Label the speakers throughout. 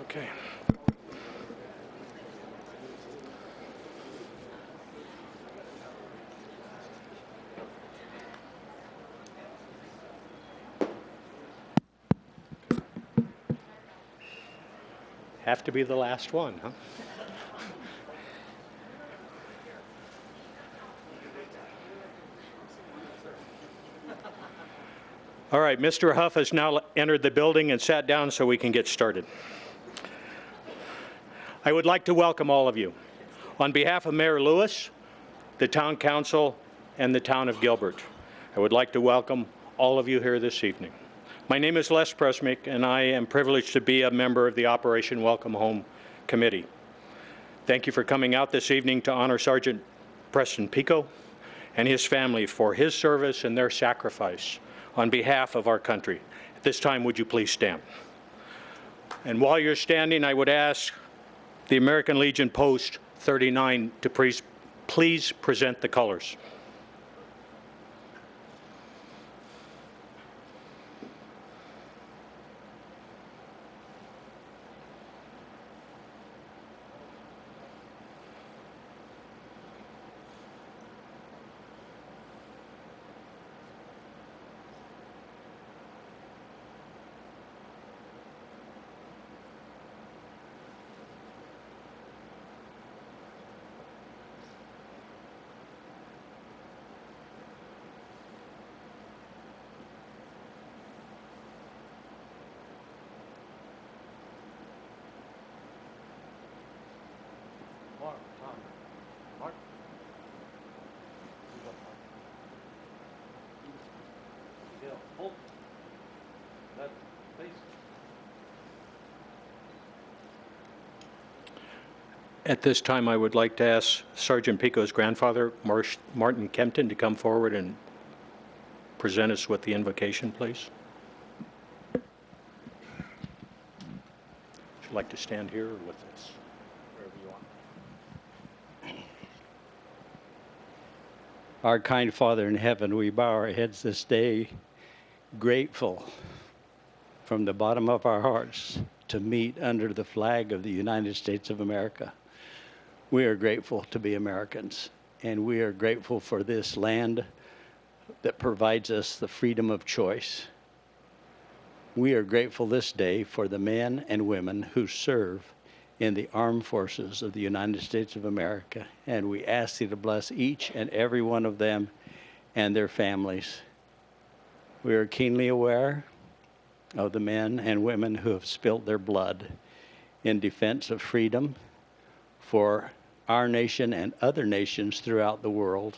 Speaker 1: Okay. Have to be the last one, huh? All right, Mr. Huff has now entered the building and sat down so we can get started. I would like to welcome all of you. On behalf of Mayor Lewis, the Town Council, and the Town of Gilbert, I would like to welcome all of you here this evening. My name is Les Presmick, and I am privileged to be a member of the Operation Welcome Home Committee. Thank you for coming out this evening to honor Sergeant Preston Pico and his family for his service and their sacrifice on behalf of our country. At this time, would you please stand? And while you're standing, I would ask the American Legion Post 39 to please present the colors. At this time, I would like to ask Sergeant Pico's grandfather, Martin Kempton, to come forward and present us with the invocation, please. Would you like to stand here or with us? Wherever you want.
Speaker 2: Our kind Father in heaven, we bow our heads this day, grateful from the bottom of our hearts to meet under the flag of the United States of America. We are grateful to be Americans, and we are grateful for this land that provides us the freedom of choice. We are grateful this day for the men and women who serve in the armed forces of the United States of America, and we ask Thee to bless each and every one of them and their families. We are keenly aware of the men and women who have spilt their blood in defense of freedom for our nation and other nations throughout the world.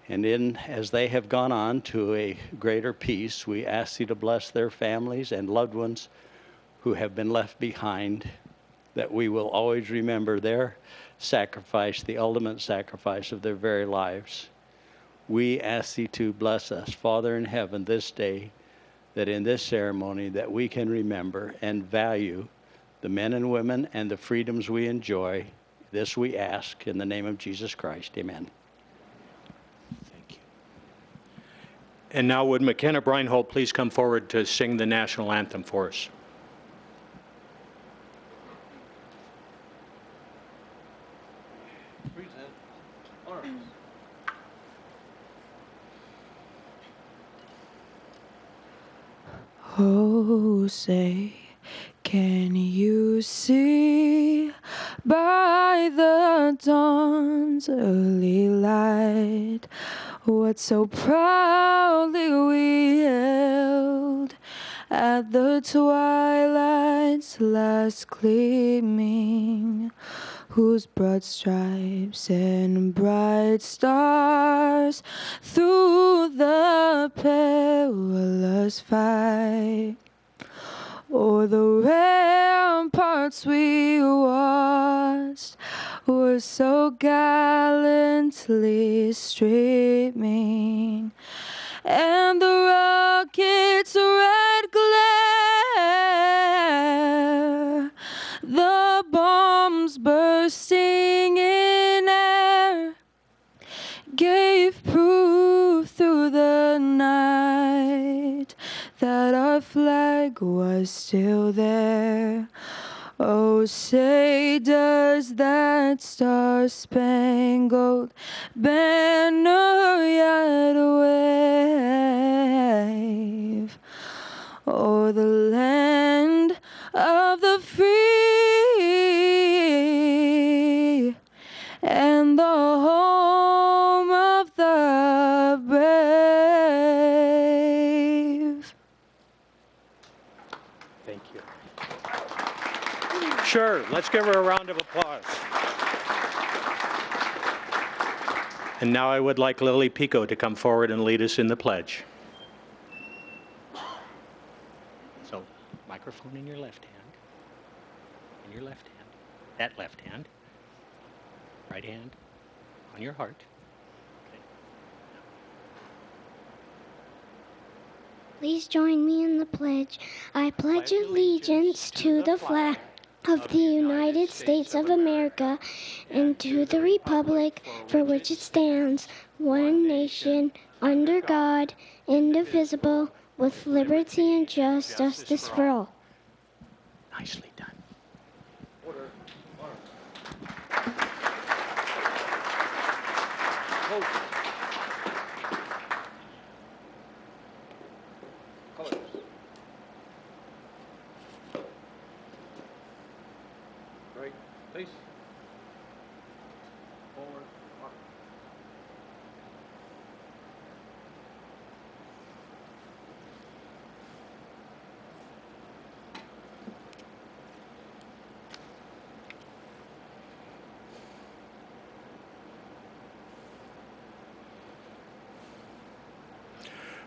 Speaker 2: And as they have gone on to a greater peace, we ask Thee to bless their families and loved ones who have been left behind, that we will always remember their sacrifice, the ultimate sacrifice of their very lives. We ask Thee to bless us, Father in heaven, this day, that in this ceremony that we can remember and value the men and women and the freedoms we enjoy. This we ask in the name of Jesus Christ. Amen.
Speaker 1: Thank you. And now would McKenna Breinholt please come forward to sing the national anthem for us.
Speaker 3: Oh, say, can you see by the dawn's early light what so proudly we held at the twilight's last gleaming, whose broad stripes and bright stars through the perilous fight o'er the ramparts we watched were so gallantly streaming, and the rocket's red glare, the bombs bursting in air, gave proof through the night that our flag was still there. Oh, say does that star-spangled banner yet wave o'er the land of the free and the home of the brave?
Speaker 1: Thank you. Sure, let's give her a round of applause. And now I would like Lily Pico to come forward and lead us in the pledge. So, microphone in your left hand, in your left hand, that left hand, right hand on your heart. Okay.
Speaker 4: Please join me in the pledge. I pledge allegiance to the flag of the United States of America and to the republic for which it stands, one nation, under God, indivisible, with liberty and justice for all.
Speaker 1: Nicely done.
Speaker 2: Right, please. Forward.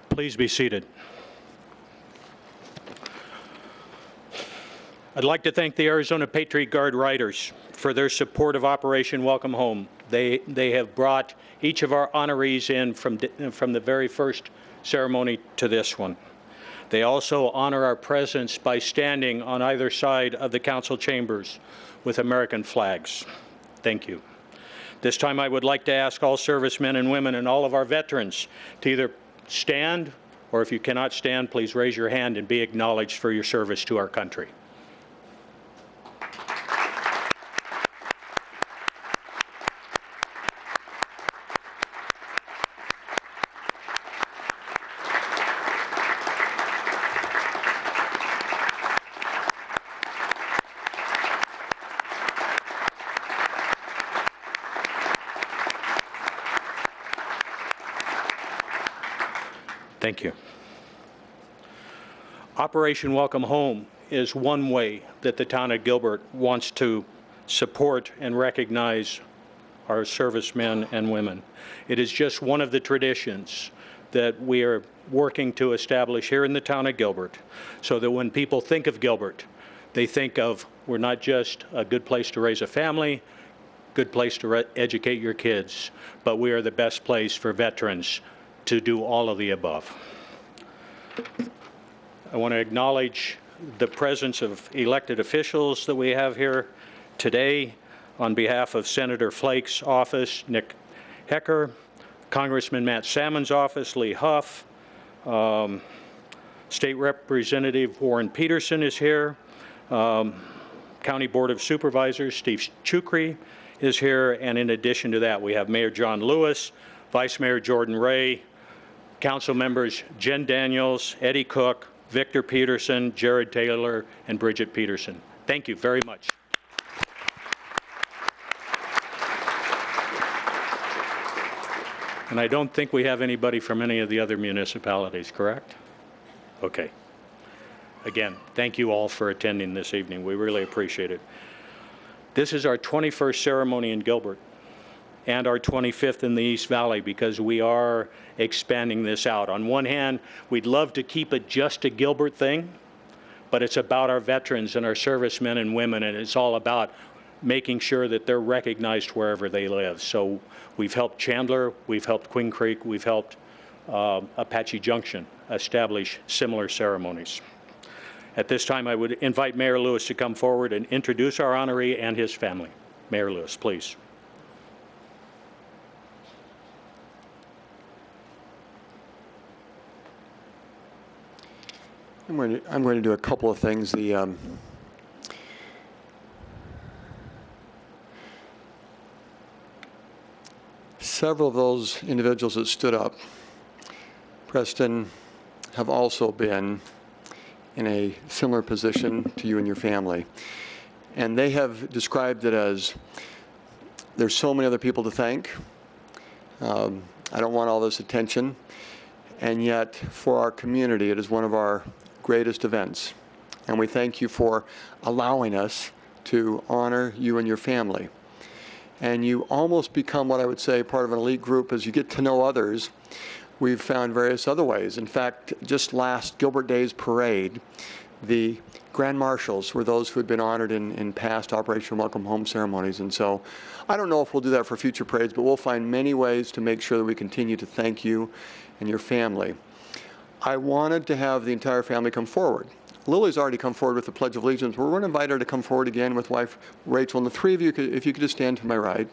Speaker 1: Please be seated. I'd like to thank the Arizona Patriot Guard Riders for their support of Operation Welcome Home. They have brought each of our honorees in from the very first ceremony to this one. They also honor our presence by standing on either side of the council chambers with American flags. Thank you. This time I would like to ask all servicemen and women and all of our veterans to either stand, or if you cannot stand, please raise your hand and be acknowledged for your service to our country. Thank you. Operation Welcome Home is one way that the town of Gilbert wants to support and recognize our servicemen and women. It is just one of the traditions that we are working to establish here in the town of Gilbert, so that when people think of Gilbert, they think of, we're not just a good place to raise a family, good place to educate your kids, but we are the best place for veterans to do all of the above. I want to acknowledge the presence of elected officials that we have here today. On behalf of Senator Flake's office, Nick Hecker, Congressman Matt Salmon's office, Lee Huff, State Representative Warren Peterson is here, County Board of Supervisors Steve Chukri is here, and in addition to that, we have Mayor John Lewis, Vice Mayor Jordan Ray, Council members Jen Daniels, Eddie Cook, Victor Peterson, Jared Taylor, and Bridget Peterson. Thank you very much. And I don't think we have anybody from any of the other municipalities, correct? Okay. Again, thank you all for attending this evening. We really appreciate it. This is our 21st ceremony in Gilbert and our 25th in the East Valley, because we are expanding this out. On one hand, we'd love to keep it just a Gilbert thing, but it's about our veterans and our servicemen and women, and it's all about making sure that they're recognized wherever they live. So we've helped Chandler, we've helped Queen Creek, we've helped Apache Junction establish similar ceremonies. At this time, I would invite Mayor Lewis to come forward and introduce our honoree and his family. Mayor Lewis, please.
Speaker 5: I'm going to do a couple of things. several of those individuals that stood up, Preston, have also been in a similar position to you and your family. And they have described it as, there's so many other people to thank. I don't want all this attention. And yet, for our community, it is one of our greatest events. And we thank you for allowing us to honor you and your family. And you almost become what I would say part of an elite group as you get to know others. We've found various other ways. In fact, just last Gilbert Day's parade, the Grand Marshals were those who had been honored in past Operation Welcome Home ceremonies. And so I don't know if we'll do that for future parades, but we'll find many ways to make sure that we continue to thank you and your family. I wanted to have the entire family come forward. Lily's already come forward with the Pledge of Allegiance. We're going to invite her to come forward again with wife Rachel. And the three of you, if you could just stand to my right.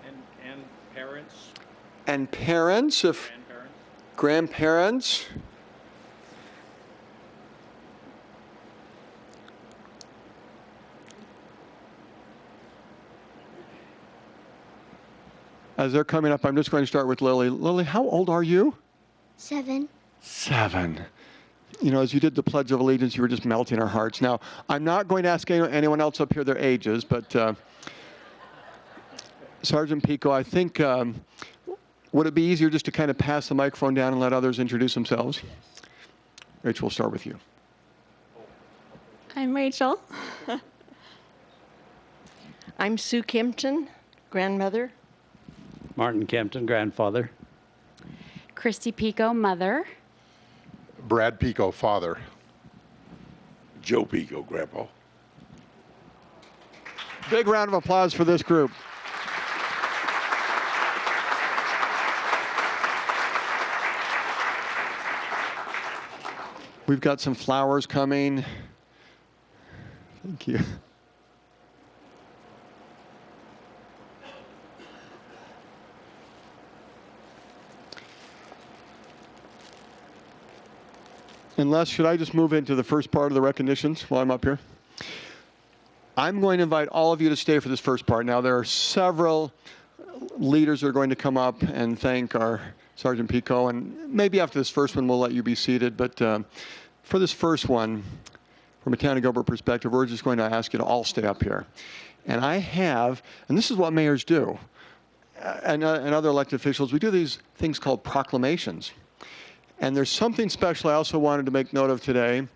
Speaker 1: And parents?
Speaker 5: And parents, if grandparents. As they're coming up, I'm just going to start with Lily. Lily, how old are you?
Speaker 4: 7.
Speaker 5: 7. You know, as you did the Pledge of Allegiance, you were just melting our hearts. Now, I'm not going to ask anyone else up here their ages, but Sergeant Pico, I think, would it be easier just to kind of pass the microphone down and let others introduce themselves? Rachel, we'll start with you.
Speaker 3: I'm Rachel.
Speaker 6: I'm Sue Kempton, grandmother.
Speaker 2: Martin Kempton, grandfather.
Speaker 7: Christy Pico, mother.
Speaker 8: Brad Pico, father.
Speaker 9: Joe Pico, grandpa.
Speaker 5: Big round of applause for this group. We've got some flowers coming. Thank you. And Les, should I just move into the first part of the recognitions while I'm up here? I'm going to invite all of you to stay for this first part. Now, there are several leaders that are going to come up and thank our Sergeant Pico, and maybe after this first one, we'll let you be seated. But for this first one, from a Town of Gilbert perspective, we're just going to ask you to all stay up here. And I have, and this is what mayors do, and other elected officials, we do these things called proclamations. And there's something special I also wanted to make note of today,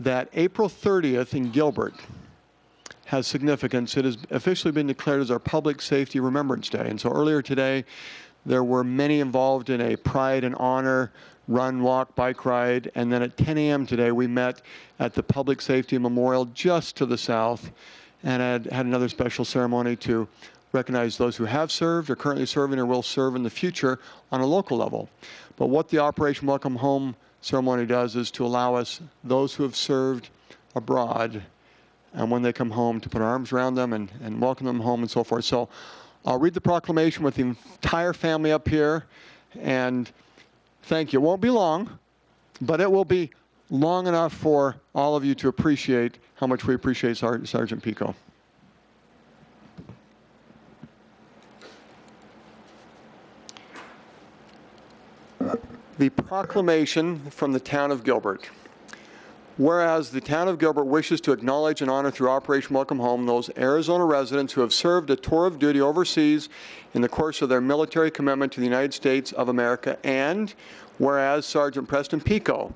Speaker 5: that April 30th in Gilbert has significance. It has officially been declared as our Public Safety Remembrance Day. And so earlier today, there were many involved in a pride and honor run, walk, bike ride. And then at 10 a.m. today, we met at the Public Safety Memorial just to the south and had another special ceremony to recognize those who have served, are currently serving, or will serve in the future on a local level. But what the Operation Welcome Home ceremony does is to allow us, those who have served abroad, and when they come home, to put our arms around them and welcome them home and so forth. So I'll read the proclamation with the entire family up here, and thank you. It won't be long, but it will be long enough for all of you to appreciate how much we appreciate Sergeant Pico. The proclamation from the Town of Gilbert. Whereas the Town of Gilbert wishes to acknowledge and honor through Operation Welcome Home those Arizona residents who have served a tour of duty overseas in the course of their military commitment to the United States of America, and whereas Sergeant Preston Pico,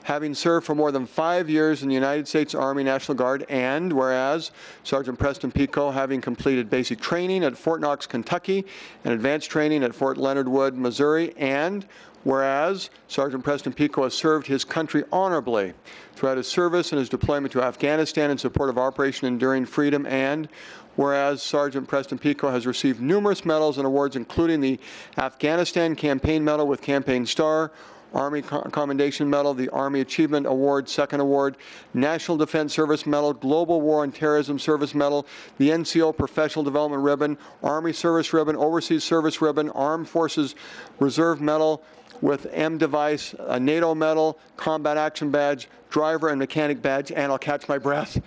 Speaker 5: having served for more than 5 years in the United States Army National Guard, and whereas Sergeant Preston Pico, having completed basic training at Fort Knox, Kentucky, and advanced training at Fort Leonard Wood, Missouri, and whereas Sergeant Preston Pico has served his country honorably throughout his service and his deployment to Afghanistan in support of Operation Enduring Freedom, and whereas Sergeant Preston Pico has received numerous medals and awards, including the Afghanistan Campaign Medal with Campaign Star, Army Commendation Medal, the Army Achievement Award, Second Award, National Defense Service Medal, Global War on Terrorism Service Medal, the NCO Professional Development Ribbon, Army Service Ribbon, Overseas Service Ribbon, Armed Forces Reserve Medal with M device, a NATO medal, Combat Action Badge, Driver and Mechanic Badge, and I'll catch my breath.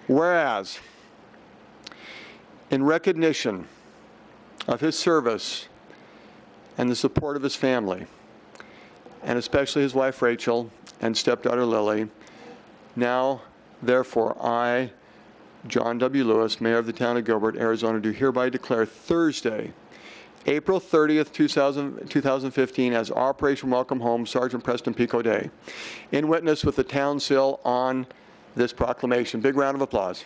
Speaker 5: Whereas, In recognition of his service and the support of his family, and especially his wife Rachel and stepdaughter Lily, now, therefore, I, John W. Lewis, Mayor of the Town of Gilbert, Arizona, do hereby declare Thursday, April 30th, 2015, as Operation Welcome Home Sergeant Preston Pico Day, in witness with the town seal on this proclamation. Big round of applause.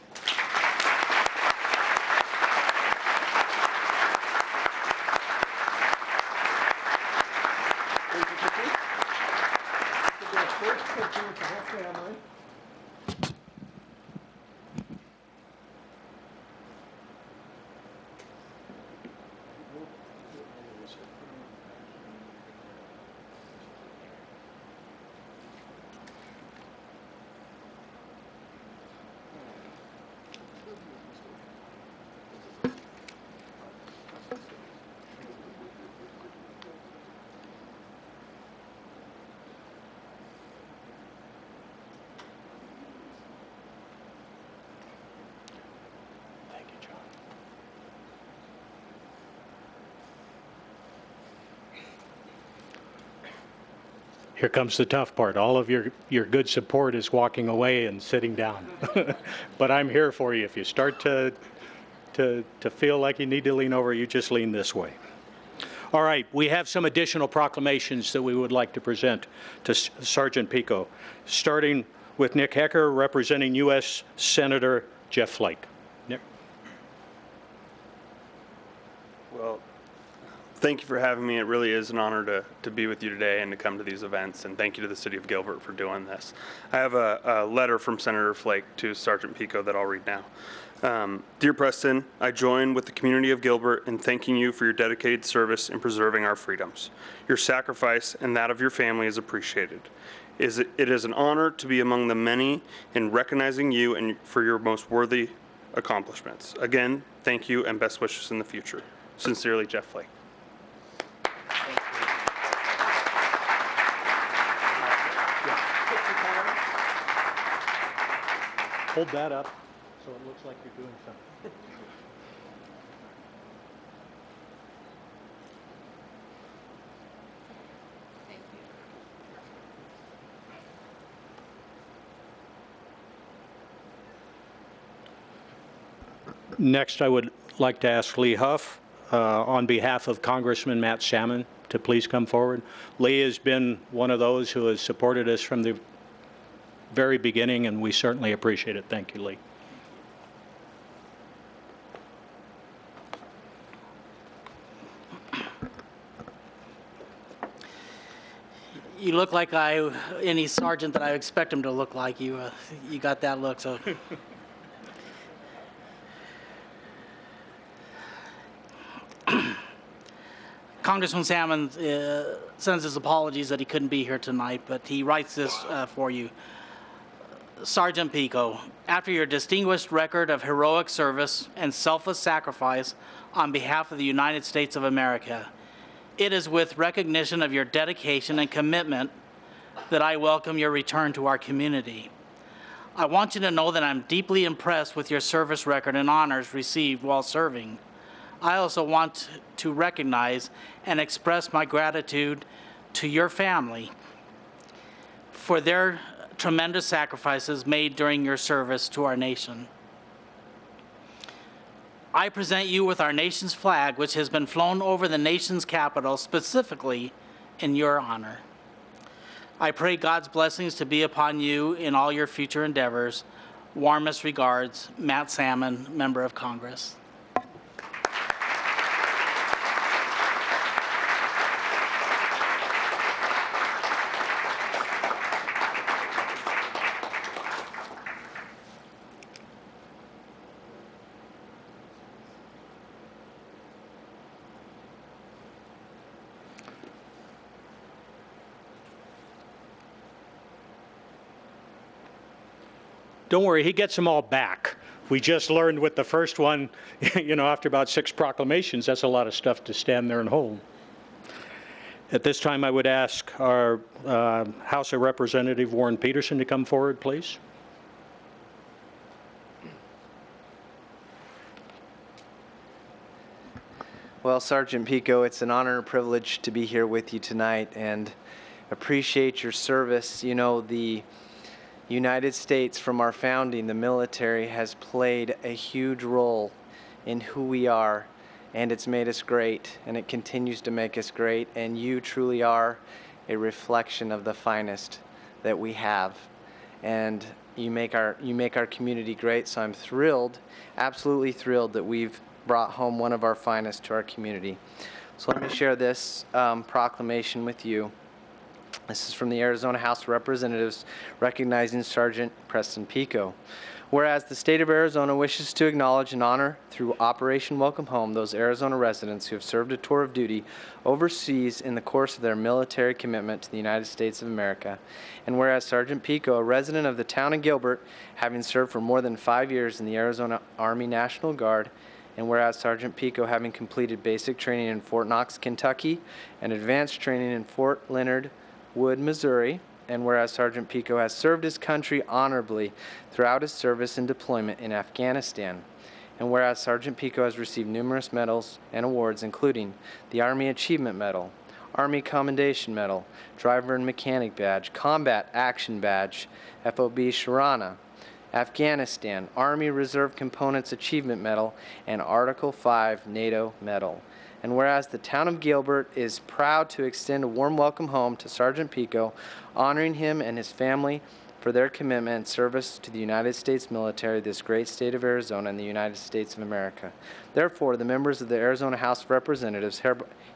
Speaker 1: Here comes the tough part. All of your good support is walking away and sitting down. But I'm here for you. If you start to feel like you need to lean over, you just lean this way. All right, we have some additional proclamations that we would like to present to Sergeant Pico, starting with Nick Hecker, representing U.S. Senator Jeff Flake. Nick.
Speaker 10: Well, thank you for having me. It really is an honor to be with you today and to come to these events, and thank you to the City of Gilbert for doing this. I have a letter from Senator Flake to Sergeant Pico that I'll read now. Dear Preston, I join with the community of Gilbert in thanking you for your dedicated service in preserving our freedoms. Your sacrifice and that of your family is appreciated. It is an honor to be among the many in recognizing you and for your most worthy accomplishments. Again, thank you and best wishes in the future. Sincerely, Jeff Flake.
Speaker 1: Hold that up so it looks like you're doing something. Next, I would like to ask Lee Huff, on behalf of Congressman Matt Salmon, to please come forward. Lee has been one of those who has supported us from the very beginning, and we certainly appreciate it. Thank you, Lee.
Speaker 11: You look like any sergeant that I expect him to look like. You got that look, so. Congressman Salmon sends his apologies that he couldn't be here tonight, but he writes this for you. Sergeant Pico, after your distinguished record of heroic service and selfless sacrifice on behalf of the United States of America, it is with recognition of your dedication and commitment that I welcome your return to our community. I want you to know that I'm deeply impressed with your service record and honors received while serving. I also want to recognize and express my gratitude to your family for their tremendous sacrifices made during your service to our nation. I present you with our nation's flag, which has been flown over the nation's capital specifically in your honor. I pray God's blessings to be upon you in all your future endeavors. Warmest regards, Matt Salmon, Member of Congress.
Speaker 1: Don't worry, he gets them all back. We just learned with the first one, after about 6 proclamations, that's a lot of stuff to stand there and hold. At this time, I would ask our House of Representative Warren Peterson to come forward, please.
Speaker 12: Well, Sergeant Pico, it's an honor and privilege to be here with you tonight and appreciate your service. You know, the United States, from our founding, the military has played a huge role in who we are, and it's made us great, and it continues to make us great, and you truly are a reflection of the finest that we have. And you make our community great, so I'm thrilled, absolutely thrilled that we've brought home one of our finest to our community. So let me share this proclamation with you. This is from the Arizona House of Representatives recognizing Sergeant Preston Pico. Whereas the state of Arizona wishes to acknowledge and honor through Operation Welcome Home those Arizona residents who have served a tour of duty overseas in the course of their military commitment to the United States of America. And whereas Sergeant Pico, a resident of the town of Gilbert, having served for more than 5 years in the Arizona Army National Guard, and whereas Sergeant Pico, having completed basic training in Fort Knox, Kentucky, and advanced training in Fort Leonard Wood, Missouri, and whereas Sergeant Pico has served his country honorably throughout his service and deployment in Afghanistan, and whereas Sergeant Pico has received numerous medals and awards, including the Army Achievement Medal, Army Commendation Medal, Driver and Mechanic Badge, Combat Action Badge, FOB Sharana, Afghanistan, Army Reserve Components Achievement Medal, and Article 5 NATO Medal. And whereas the town of Gilbert is proud to extend a warm welcome home to Sergeant Pico, honoring him and his family for their commitment and service to the United States military, this great state of Arizona and the United States of America. Therefore, the members of the Arizona House of Representatives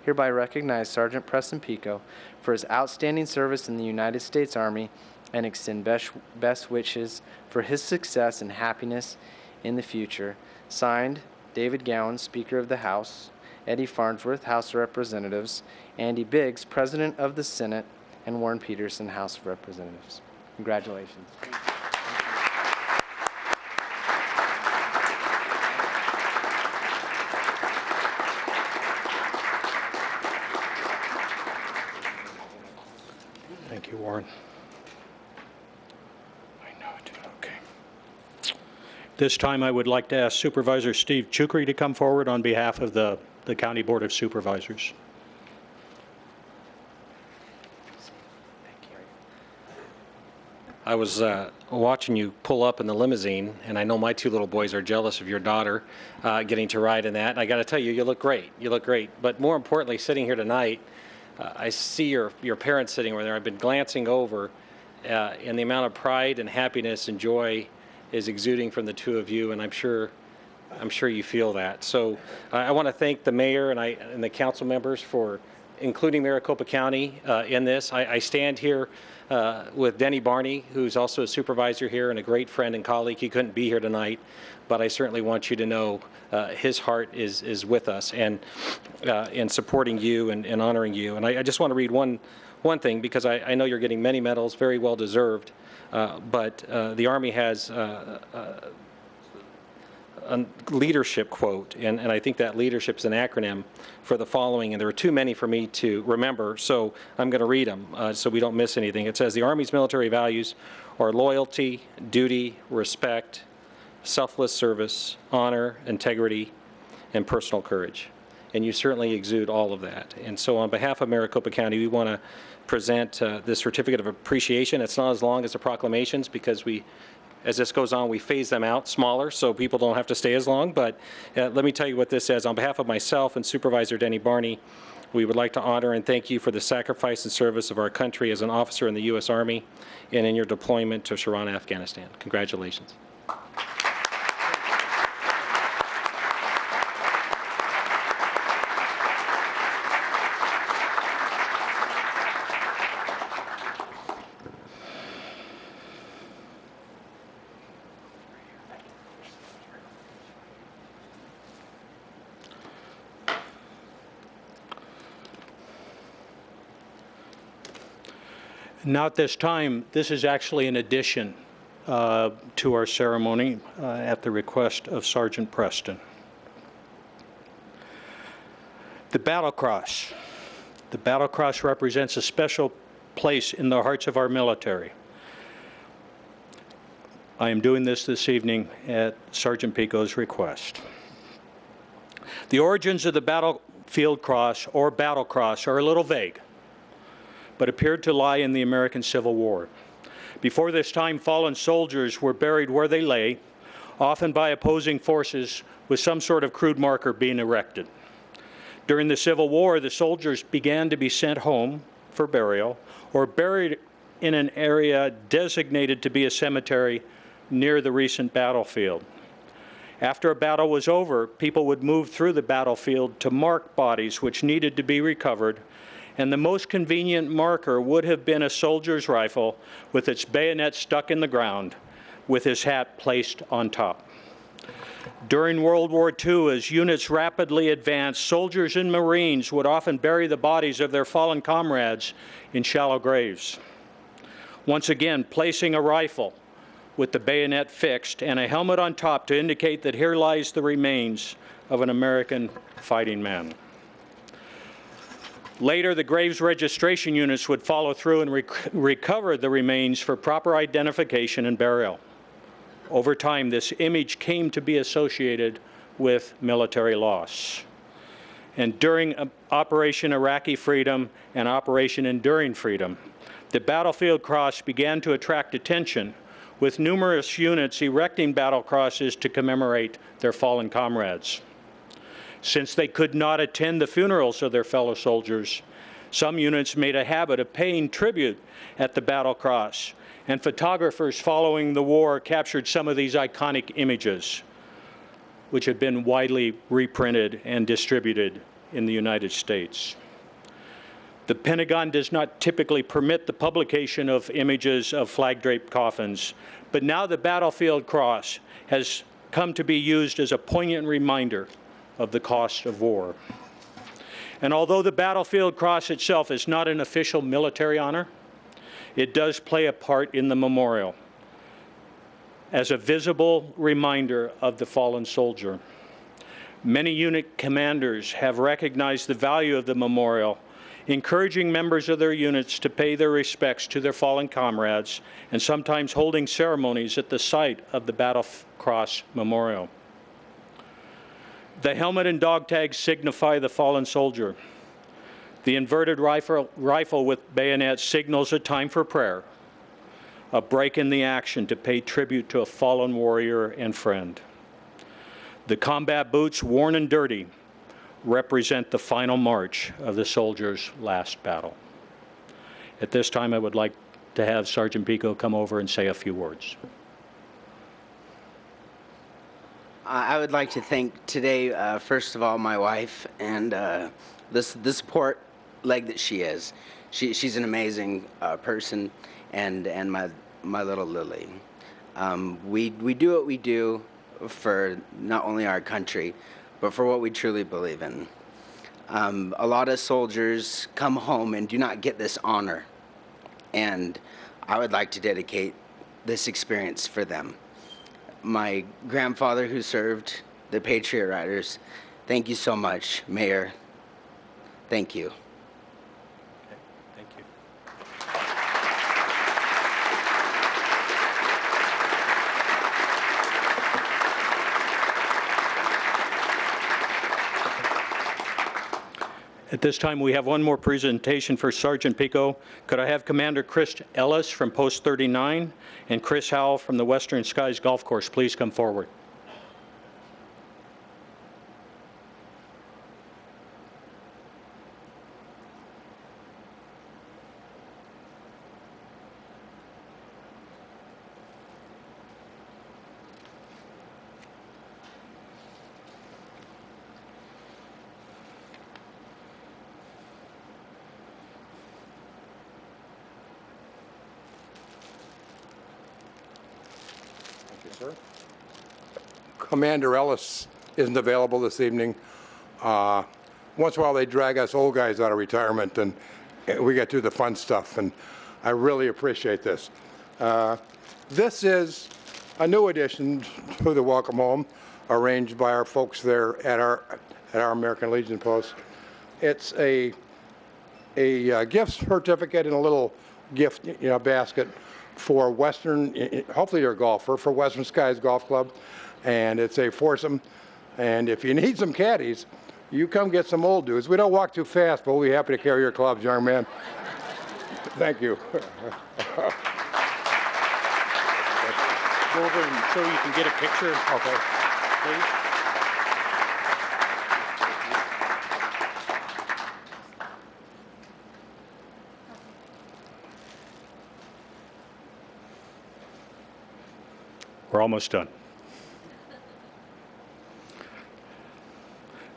Speaker 12: hereby recognize Sergeant Preston Pico for his outstanding service in the United States Army and extend best wishes for his success and happiness in the future. Signed, David Gowan, Speaker of the House, Eddie Farnsworth, House of Representatives, Andy Biggs, President of the Senate, and Warren Peterson, House of Representatives. Congratulations.
Speaker 1: Thank you, Warren. I know it. Okay. This time I would like to ask Supervisor Steve Chukri to come forward on behalf of the County Board of Supervisors.
Speaker 13: I was watching you pull up in the limousine, and I know my two little boys are jealous of your daughter getting to ride in that. And I got to tell you, you look great. You look great. But more importantly, sitting here tonight, I see your parents sitting over there. I've been glancing over, and the amount of pride and happiness and joy is exuding from the two of you, and I'm sure you feel that. So I want to thank the mayor and the council members for including Maricopa County in this. I stand here with Denny Barney, who's also a supervisor here and a great friend and colleague. He couldn't be here tonight, but I certainly want you to know his heart is with us and in supporting you and honoring you. And I just want to read one thing, because I know you're getting many medals, very well deserved, but the Army has a leadership quote, and I think that leadership is an acronym for the following, and there are too many for me to remember, so I'm going to read them so we don't miss anything. It says, the Army's military values are loyalty, duty, respect, selfless service, honor, integrity, and personal courage. And you certainly exude all of that. And so on behalf of Maricopa County, we want to present this certificate of appreciation. It's not as long as the proclamations, because as this goes on, we phase them out smaller so people don't have to stay as long. But let me tell you what this says. On behalf of myself and Supervisor Denny Barney, we would like to honor and thank you for the sacrifice and service of our country as an officer in the U.S. Army and in your deployment to Sharana, Afghanistan. Congratulations.
Speaker 1: Now at this time, this is actually an addition to our ceremony at the request of Sergeant Preston. The Battle Cross. The Battle Cross represents a special place in the hearts of our military. I am doing this evening at Sergeant Pico's request. The origins of the Battle field cross, or battle cross are a little vague, but appeared to lie in the American Civil War. Before this time, fallen soldiers were buried where they lay, often by opposing forces with some sort of crude marker being erected. During the Civil War, the soldiers began to be sent home for burial or buried in an area designated to be a cemetery near the recent battlefield. After a battle was over, people would move through the battlefield to mark bodies which needed to be recovered, and the most convenient marker would have been a soldier's rifle with its bayonet stuck in the ground, with his hat placed on top. During World War II, as units rapidly advanced, soldiers and Marines would often bury the bodies of their fallen comrades in shallow graves. Once again, placing a rifle with the bayonet fixed and a helmet on top to indicate that here lies the remains of an American fighting man. Later, the graves registration units would follow through and recover the remains for proper identification and burial. Over time, this image came to be associated with military loss. And during Operation Iraqi Freedom and Operation Enduring Freedom, the battlefield cross began to attract attention, with numerous units erecting battle crosses to commemorate their fallen comrades. Since they could not attend the funerals of their fellow soldiers, some units made a habit of paying tribute at the battle cross, and photographers following the war captured some of these iconic images, which have been widely reprinted and distributed in the United States. The Pentagon does not typically permit the publication of images of flag-draped coffins, but now the battlefield cross has come to be used as a poignant reminder of the cost of war. And although the battlefield cross itself is not an official military honor, it does play a part in the memorial as a visible reminder of the fallen soldier. Many unit commanders have recognized the value of the memorial, encouraging members of their units to pay their respects to their fallen comrades, and sometimes holding ceremonies at the site of the Battle Cross Memorial. The helmet and dog tags signify the fallen soldier. The inverted rifle with bayonet signals a time for prayer, a break in the action to pay tribute to a fallen warrior and friend. The combat boots, worn and dirty, represent the final march of the soldier's last battle. At this time, I would like to have Sergeant Pico come over and say a few words.
Speaker 14: I would like to thank today, first of all, my wife and the support leg that she is. She's an amazing person, and my little Lily. We do what we do for not only our country, but for what we truly believe in. A lot of soldiers come home and do not get this honor, and I would like to dedicate this experience for them. My grandfather who served, the Patriot Riders, thank you so much, Mayor. Thank you.
Speaker 1: Okay, thank you. At this time, we have one more presentation for Sergeant Pico. Could I have Commander Chris Ellis from Post 39 and Chris Howell from the Western Skies Golf Course please come forward?
Speaker 8: Commander Ellis isn't available this evening. Once in a while they drag us old guys out of retirement and we get to the fun stuff, and I really appreciate this. This is a new addition to the Welcome Home arranged by our folks there at our American Legion post. It's a gift certificate and a little gift basket for Western, hopefully you're a golfer, for Western Skies Golf Club. And it's a foursome. And if you need some caddies, You come get some old dudes. We don't walk too fast, but we'll be happy to carry your clubs, young man. Thank you.
Speaker 1: Go over and so you can get a picture. Okay. Please. We're almost done.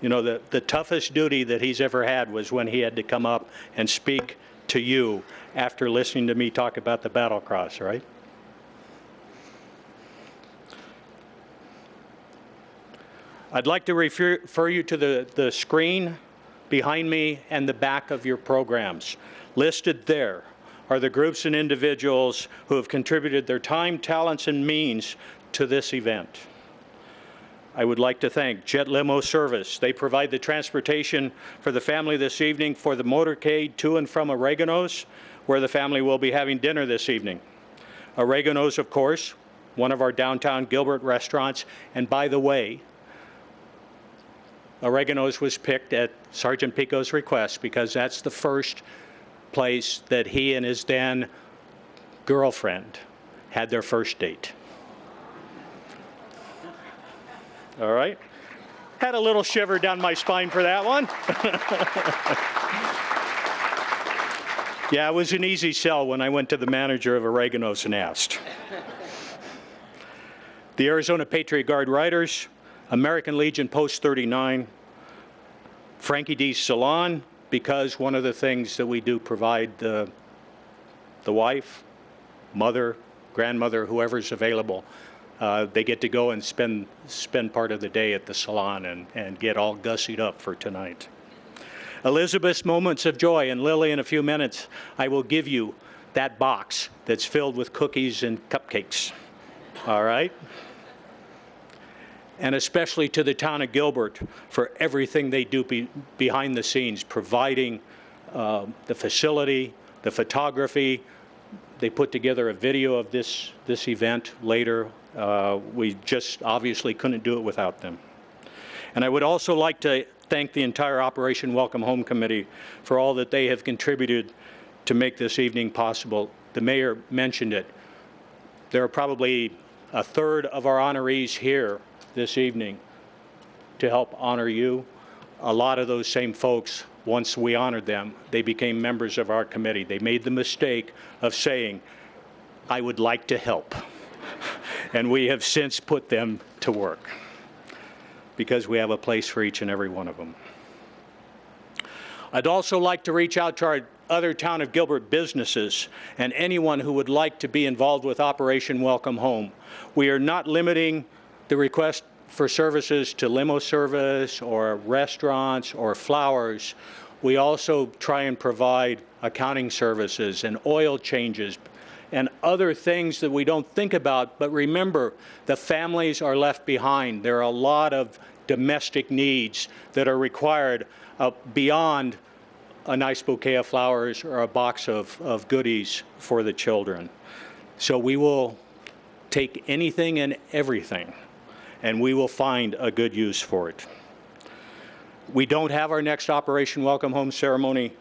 Speaker 1: You know, the toughest duty that he's ever had was when he had to come up and speak to you after listening to me talk about the battle cross, right? I'd like to refer you to the screen behind me and the back of your programs. Listed there are the groups and individuals who have contributed their time, talents, and means to this event. I would like to thank Jet Limo Service. They provide the transportation for the family this evening for the motorcade to and from Oregano's, where the family will be having dinner this evening. Oregano's, of course, one of our downtown Gilbert restaurants. And by the way, Oregano's was picked at Sergeant Pico's request because that's the first place that he and his then girlfriend had their first date. All right. Had a little shiver down my spine for that one. Yeah, it was an easy sell when I went to the manager of Oregano's and asked. The Arizona Patriot Guard Riders, American Legion Post 39, Frankie D's Salon, because one of the things that we do provide the wife, mother, grandmother, whoever's available, they get to go and spend part of the day at the salon and get all gussied up for tonight. Elizabeth's Moments of Joy, and Lily, in a few minutes, I will give you that box that's filled with cookies and cupcakes. All right? And especially to the town of Gilbert for everything they do behind the scenes, providing the facility, the photography. They put together a video of this event later. We just obviously couldn't do it without them. And I would also like to thank the entire Operation Welcome Home Committee for all that they have contributed to make this evening possible. The mayor mentioned it. There are probably a third of our honorees here this evening to help honor you. A lot of those same folks, once we honored them, they became members of our committee. They made the mistake of saying, I would like to help. And we have since put them to work because we have a place for each and every one of them. I'd also like to reach out to our other Town of Gilbert businesses and anyone who would like to be involved with Operation Welcome Home. We are not limiting the request for services to limo service or restaurants or flowers. We also try and provide accounting services and oil changes and other things that we don't think about. But remember, the families are left behind. There are a lot of domestic needs that are required beyond a nice bouquet of flowers or a box of goodies for the children. So we will take anything and everything, and we will find a good use for it. We don't have our next Operation Welcome Home ceremony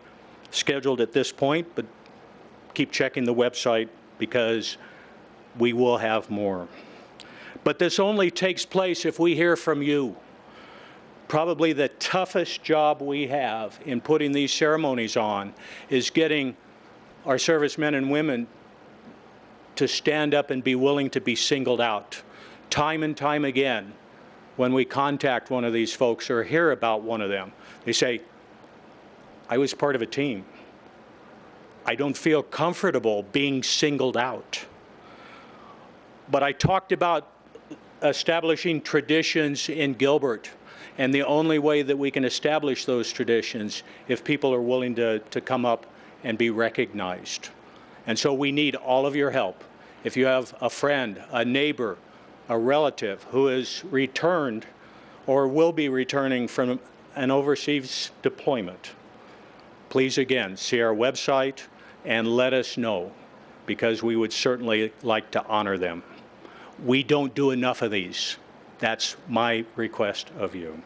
Speaker 1: scheduled at this point, but keep checking the website because we will have more. But this only takes place if we hear from you. Probably the toughest job we have in putting these ceremonies on is getting our servicemen and women to stand up and be willing to be singled out. Time and time again, when we contact one of these folks or hear about one of them, they say, I was part of a team. I don't feel comfortable being singled out. But I talked about establishing traditions in Gilbert, and the only way that we can establish those traditions if people are willing to come up and be recognized. And so we need all of your help. If you have a friend, a neighbor, a relative who has returned or will be returning from an overseas deployment, please again see our website and let us know, because we would certainly like to honor them. We don't do enough of these. That's my request of you.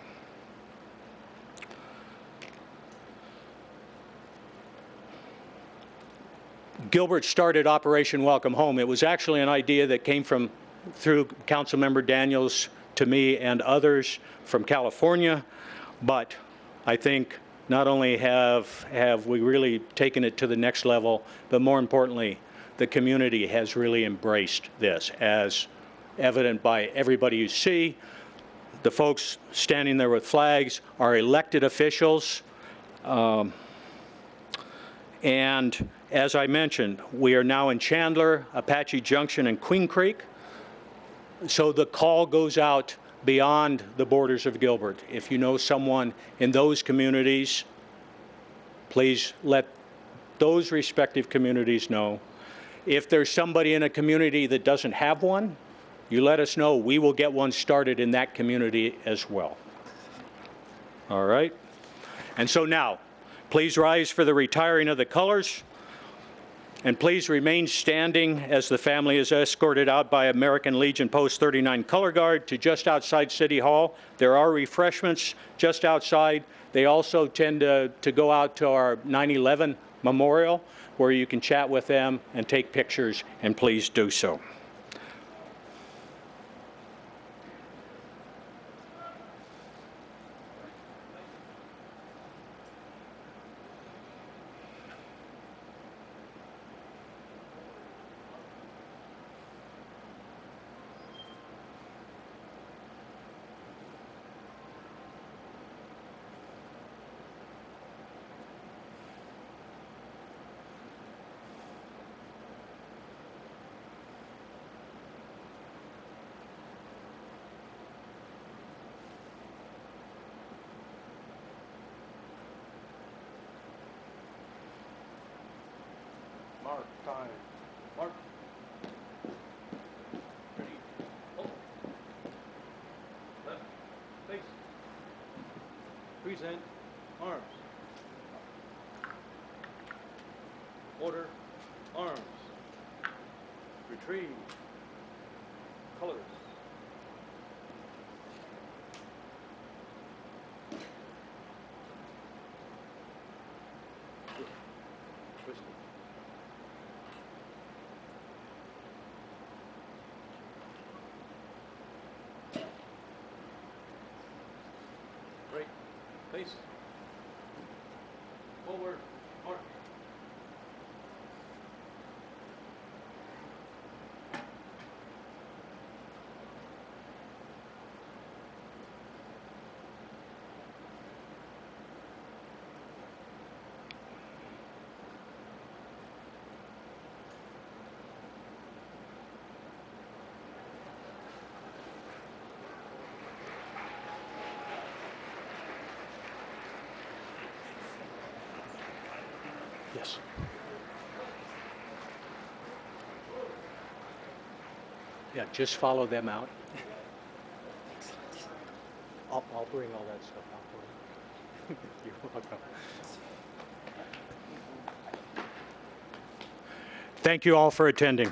Speaker 1: Gilbert started Operation Welcome Home. It was actually an idea that came through Councilmember Daniels to me and others from California, but I think not only have we really taken it to the next level, but more importantly, the community has really embraced this, as evident by everybody you see. The folks standing there with flags are elected officials. And as I mentioned, we are now in Chandler, Apache Junction, and Queen Creek. So the call goes out beyond the borders of Gilbert. If you know someone in those communities, please let those respective communities know. If there's somebody in a community that doesn't have one, you let us know. We will get one started in that community as well. All right? And so now, please rise for the retiring of the colors. And please remain standing as the family is escorted out by American Legion Post 39 Color Guard to just outside City Hall. There are refreshments just outside. They also tend to go out to our 9/11 memorial, where you can chat with them and take pictures, and please do so.
Speaker 5: Mark, time. Mark. Ready. Hold. Left. Face. Present. Arms. Order. Arms. Retrieve. Colors. Twist it. Break. Face. Forward. Mark. Yes. Yeah, just follow them out. I'll bring all that stuff out for you. You're welcome. Thank you all for attending.